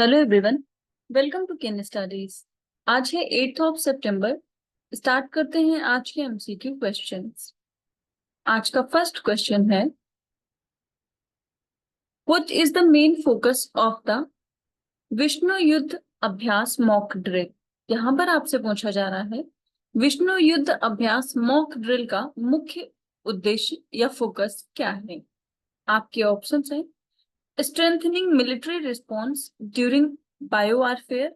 Hello everyone, welcome to Ken studies. आज है 8 सितंबर। Start करते हैं आज के एमसीक्यू क्वेश्चंस। आज का फर्स्ट क्वेश्चन है, what is the main focus of the Vishnu युद्ध अभ्यास मॉक ड्रिल। यहाँ पर आपसे पूछा जा रहा है, विष्णु युद्ध अभ्यास मॉक ड्रिल का मुख्य उद्देश्य या फोकस क्या है। आपके ऑप्शंस हैं, strengthening military response during biowarfare.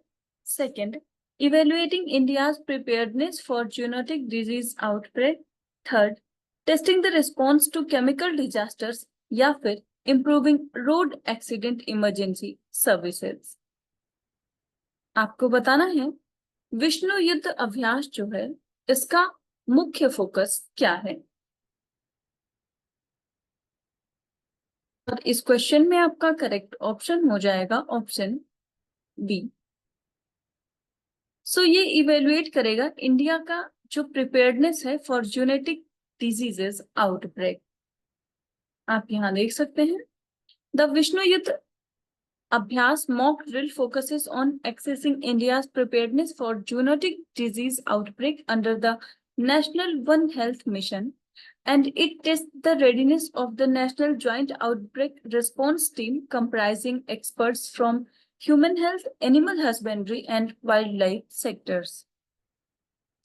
Second, evaluating India's preparedness for zoonotic disease outbreak. Third, testing the response to chemical disasters या फिर improving road accident emergency services। आपको बताना है विष्णु युद्ध अभ्यास जो है इसका मुख्य फोकस क्या है। और इस क्वेश्चन में आपका करेक्ट ऑप्शन हो जाएगा ऑप्शन बी। ये इवेल्युएट करेगा इंडिया का जो प्रिपेयर्डनेस है फॉर जूनेटिक डिजीजेस आउटब्रेक। आप यहाँ देख सकते हैं, द विष्णु युद्ध अभ्यास mock drill focuses on accessing India's preparedness for zoonotic disease outbreak under the national one health mission and it tests the readiness of the National Joint Outbreak Response Team comprising experts from human health, animal husbandry, and wildlife sectors.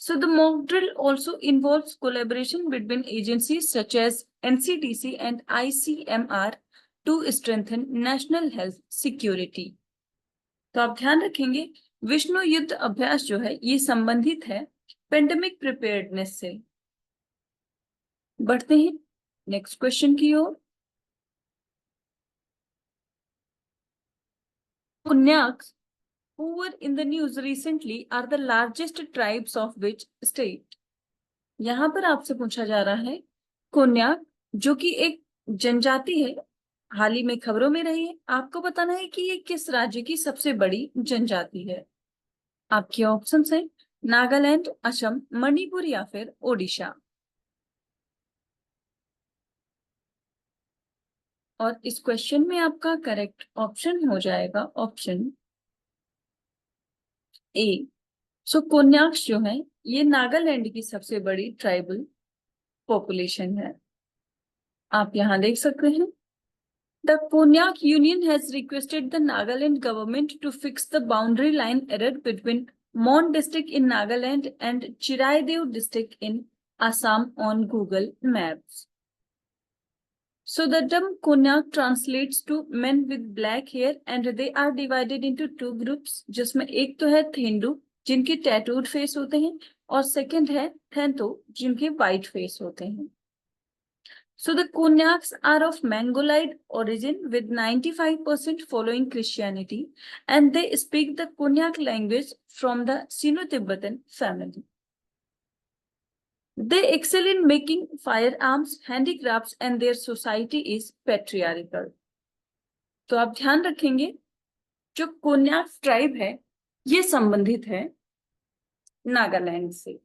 So the mock drill also involves collaboration between agencies such as NCDC and ICMR to strengthen national health security. तो आप ध्यान रखेंगे विष्णु युद्ध अभ्यास जो है ये संबंधित है पेंडेमिक प्रिपेयर्डनेस से। बढ़ते हैं नेक्स्ट क्वेश्चन की ओर। Kunyaks who were in the news recently are the largest tribes of which state? यहाँ पर आपसे पूछा जा रहा है, कोन्याक जो कि एक जनजाति है, हाल ही में खबरों में रही है, आपको बताना है कि ये किस राज्य की सबसे बड़ी जनजाति है। आपके ऑप्शंस हैं नागालैंड, असम, मणिपुर या फिर ओडिशा। और इस क्वेश्चन में आपका करेक्ट ऑप्शन हो जाएगा ऑप्शन ए। कोन्याक्स जो है ये नागालैंड की सबसे बड़ी ट्राइबल पॉपुलेशन है। आप यहाँ देख सकते हैं, the Konyak union has requested the Nagaland government to fix the boundary line error between Mon district in Nagaland and Charaideo district in Assam on Google maps. So the term Konyak translates to men with black hair and they are divided into two groups, जिसमें एक तो है थेंडू जिनके tattooed face होते हैं और second है थेंतो जिनके व्हाइट फेस होते हैं। So the Konyaks are of Mongoloid origin with 95% following Christianity and they speak the Konyak language from the Sino-Tibetan family. They excel in making firearms, handicrafts, and their society is patriarchal. तो आप ध्यान रखेंगे जो Konyak tribe है ये संबंधित है नागालैंड से।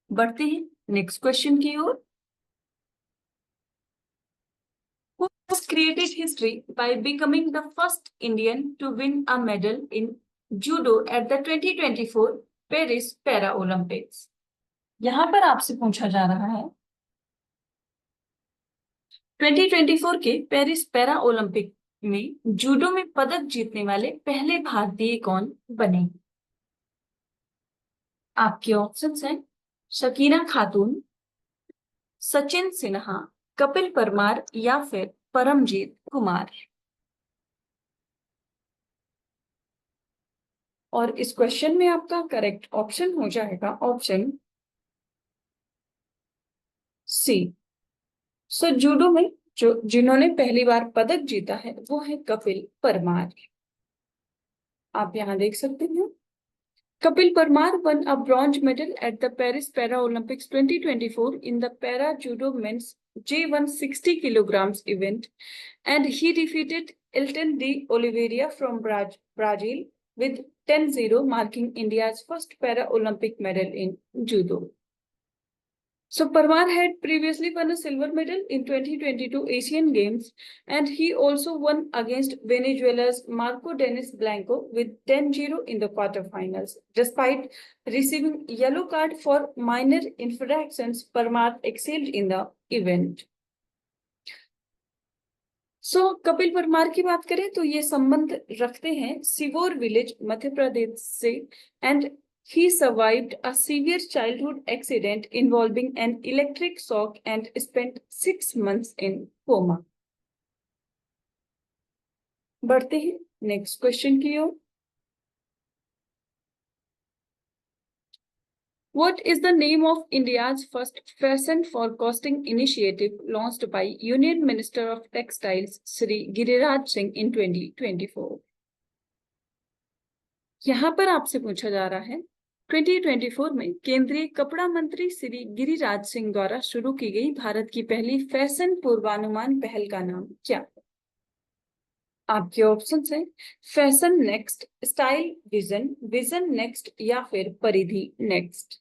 बढ़ते हैं नेक्स्ट क्वेश्चन की ओर। Who has created history by becoming the first Indian to win a medal in judo at the 2024 Paris para Olympics. यहाँ पर आपसे पूछा जा रहा है 2024 के पेरिस पैरा ओलंपिक में जूडो में पदक जीतने वाले पहले भारतीय कौन बने। आपके ऑप्शंस हैं शकीना खातून, सचिन सिन्हा, कपिल परमार या फिर परमजीत कुमार। और इस क्वेश्चन में आपका करेक्ट ऑप्शन हो जाएगा ऑप्शन सी। जूडो में जिन्होंने पहली बार पदक जीता है वो है कपिल परमार। आप यहाँ देख सकते हैं, Kapil Parmar won a bronze medal at the Paris Para Olympics 2024 in the Para Judo Men's J160 kilograms event and he defeated Elton de Oliveira from Brazil with 10-0, marking India's first Para Olympic medal in judo. So Parmar had previously won a silver medal in 2022 Asian Games, and he also won against Venezuela's Marco Denis Blanco with 10-0 in the quarterfinals. Despite receiving yellow card for minor infractions, Parmar excelled in the event. Kapil Parmar की बात करें तो ये संबंध रखते हैं सिवोर village Madhya Pradesh से, and he survived a severe childhood accident involving an electric shock and spent 6 months in coma. बढ़ते हैं नेक्स्ट क्वेश्चन की ओर. What is the name of India's first fashion forecasting initiative launched by Union Minister of Textiles Shri Giriraj Singh in 2024? यहाँ पर आपसे पूछा जा रहा है 2024 में केंद्रीय कपड़ा मंत्री श्री गिरिराज सिंह द्वारा शुरू की गई भारत की पहली फैशन पूर्वानुमान पहल का नाम क्या है? आपके ऑप्शंस हैं fashion next, style vision, vision next या फिर परिधि नेक्स्ट.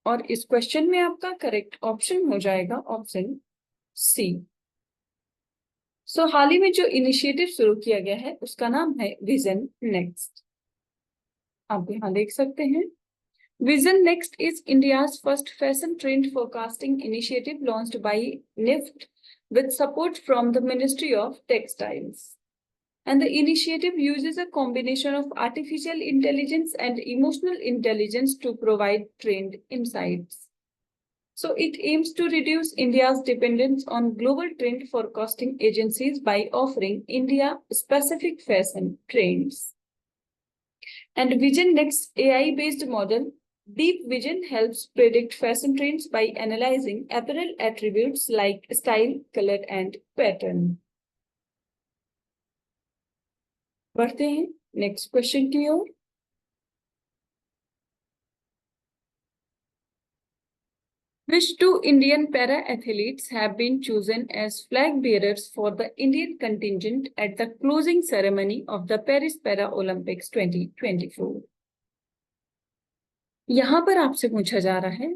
और इस क्वेश्चन में आपका करेक्ट ऑप्शन हो जाएगा ऑप्शन सी. हाल ही में जो इनिशिएटिव शुरू किया गया है उसका नाम है विजन नेक्स्ट. आप यहाँ देख सकते हैं vision next is India's first fashion trend forecasting initiative launched by NIFT with support from the Ministry of Textiles. And the initiative uses a combination of artificial intelligence and emotional intelligence to provide trend insights. So it aims to reduce India's dependence on global trend forecasting agencies by offering India-specific fashion trends. And Vision Next AI-based model, Deep Vision, helps predict fashion trends by analyzing apparel attributes like style, color, and pattern. बढ़ते हैं next question की ओर. Which two Indian para-athletes have been chosen as flag bearers for the Indian contingent at the closing ceremony of the Paris Para-Olympics 2024? यहाँ पर आपसे पूछा जा रहा है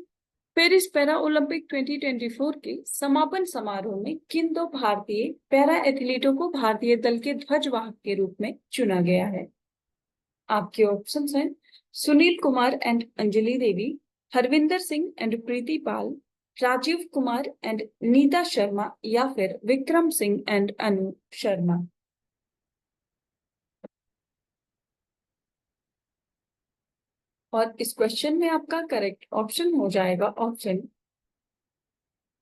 पेरिस पैरा ओलंपिक 2024 के समापन समारोह में किन दो भारतीय पैरा एथलीटों को भारतीय दल के ध्वजवाहक के रूप में चुना गया है? आपके ऑप्शंस हैं Sunil Kumar and Anjali Devi, Harvinder Singh and Preeti Pal, Rajiv Kumar and Neeta Sharma या फिर विक्रम सिंह एंड अनु शर्मा. और इस क्वेश्चन में आपका करेक्ट ऑप्शन हो जाएगा option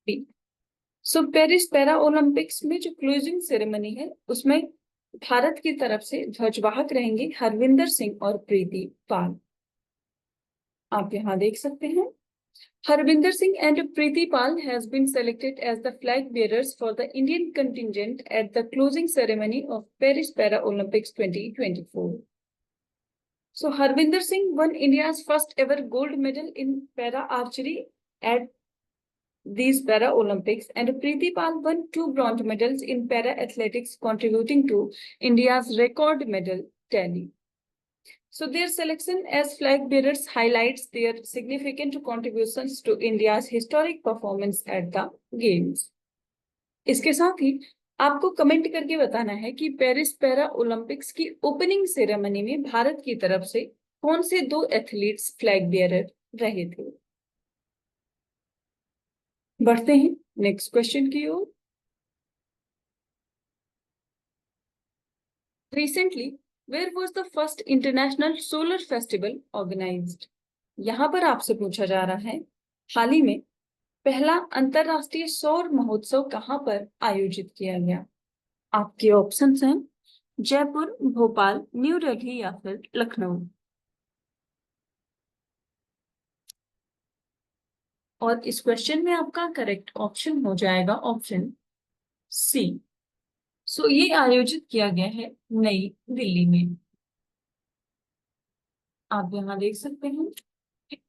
B. Paris para Olympics में जो क्लोजिंग सेरेमनी है उसमें भारत की तरफ से ध्वजवाहक रहेंगे हरविंदर सिंह और प्रीति पाल. आप यहाँ देख सकते हैं Harvinder Singh and Preeti Pal has been selected as the flag bearers for the Indian contingent at the closing ceremony of Paris Para Olympics 2024. So Harvinder Singh won India's first ever gold medal in para archery at these Para Olympics, and Preeti Pal won 2 bronze medals in para athletics, contributing to India's record medal tally. So their selection as flag bearers highlights their significant contributions to India's historic performance at the games. इसके साथ ही आपको comment करके बताना है कि Paris para Olympics की opening ceremony में भारत की तरफ से कौन से दो एथलीट्स फ्लैग बियरर रहे थे. बढ़ते हैं नेक्स्ट क्वेश्चन की ओर. Recently, where was the first international solar festival organized? यहाँ पर आपसे पूछा जा रहा है हाल ही में पहला अंतरराष्ट्रीय सौर महोत्सव कहाँ पर आयोजित किया गया? आपके ऑप्शंस हैं जयपुर, भोपाल, न्यू दिल्ली या फिर लखनऊ. और इस क्वेश्चन में आपका करेक्ट ऑप्शन हो जाएगा ऑप्शन सी. ये आयोजित किया गया है नई दिल्ली में. आप यहाँ देख सकते हैं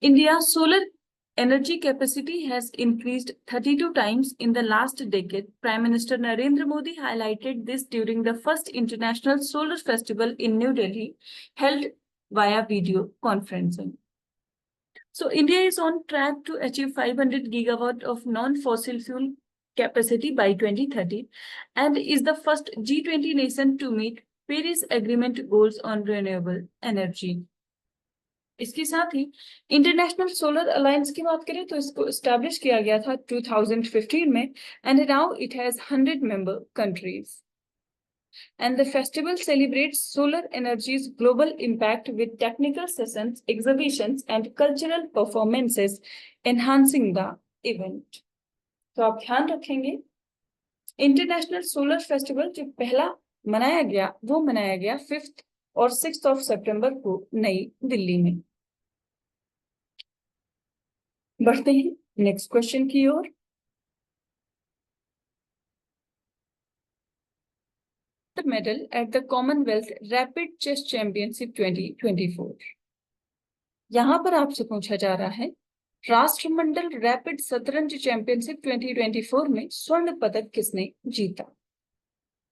India solar energy capacity has increased 32 times in the last decade. Prime Minister Narendra Modi highlighted this during the first International Solar Festival in New Delhi, held via video conferencing. So India is on track to achieve 500 gigawatt of non-fossil fuel capacity by 2030 and is the first G20 nation to meet Paris Agreement goals on renewable energy. इसके साथ ही international solar alliance की बात करें तो इसको establish किया गया था 2015 में and now it has 100 member countries. And the festival celebrates solar energy's global impact with technical sessions, exhibitions, and cultural performances, enhancing the event. तो आप ध्यान रखेंगे इंटरनेशनल सोलर फेस्टिवल जो पहला मनाया गया वो मनाया गया 5th और 6th ऑफ सितंबर को नई दिल्ली में. बढ़ते हैं नेक्स्ट क्वेश्चन की ओर. Medal at the Commonwealth rapid chess championship 2024. यहां पर आपसे पूछा जा रहा है राष्ट्रमंडल रैपिड शतरंज चैंपियनशिप 2024 में स्वर्ण पदक किसने जीता.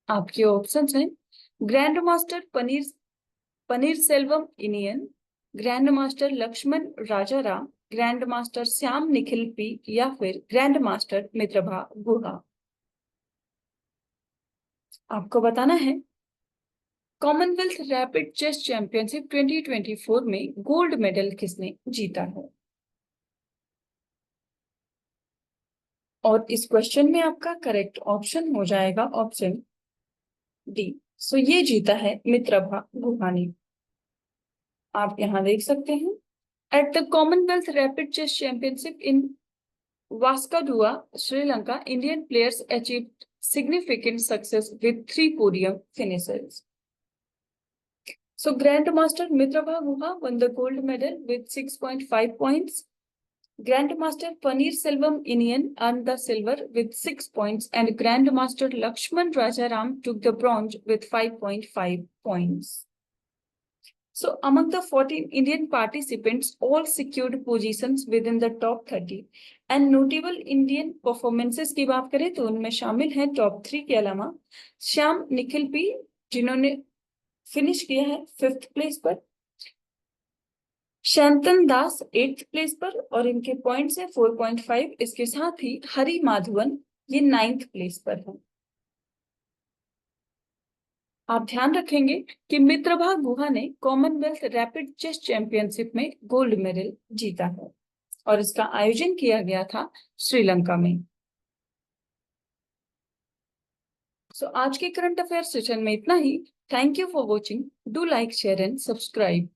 आपके ऑप्शंस हैं grand master Panneer Selvam Iniyan, grand master Lakshman Rajaram, grand master Shyam Nikhil P या फिर ग्रैंड मास्टर मित्रभा गुहा. आपको बताना है कॉमनवेल्थ रैपिड चेस चैंपियनशिप 2024 में गोल्ड मेडल किसने जीता है. और इस क्वेश्चन में आपका करेक्ट ऑप्शन हो जाएगा ऑप्शन डी. सो ये जीता है मित्रभा गुहा ने. आप यहां देख सकते हैं at the Commonwealth rapid chess championship in Waskaduwa, Sri Lanka, Indian players achieved significant success with 3 podium finishes. So Grandmaster Mitrabha Guha won the gold medal with 6.5 points. Grandmaster Paneer Selvam Inian earned the silver with 6 points and Grandmaster Lakshman Rajaram took the bronze with 5.5 points. So among the 14 Indian participants, all secured positions within the top 30. And notable Indian performances की बात करें तो उनमें शामिल हैं top 3 के अलावा Shyam Nikhil P जिन्होंने फिनिश किया है 5th प्लेस पर, शांतन दास 8th प्लेस पर और इनके पॉइंट्स हैं 4.5. इसके साथ ही हरि माधवन ये 9th प्लेस पर हैं. आप ध्यान रखेंगे कि मित्रभा गुहा ने कॉमनवेल्थ रैपिड चेस चैंपियनशिप में गोल्ड मेडल जीता है और इसका आयोजन किया गया था श्रीलंका में. सो आज के करंट अफेयर सेशन में इतना ही. Thank you for watching. Do like, share and subscribe.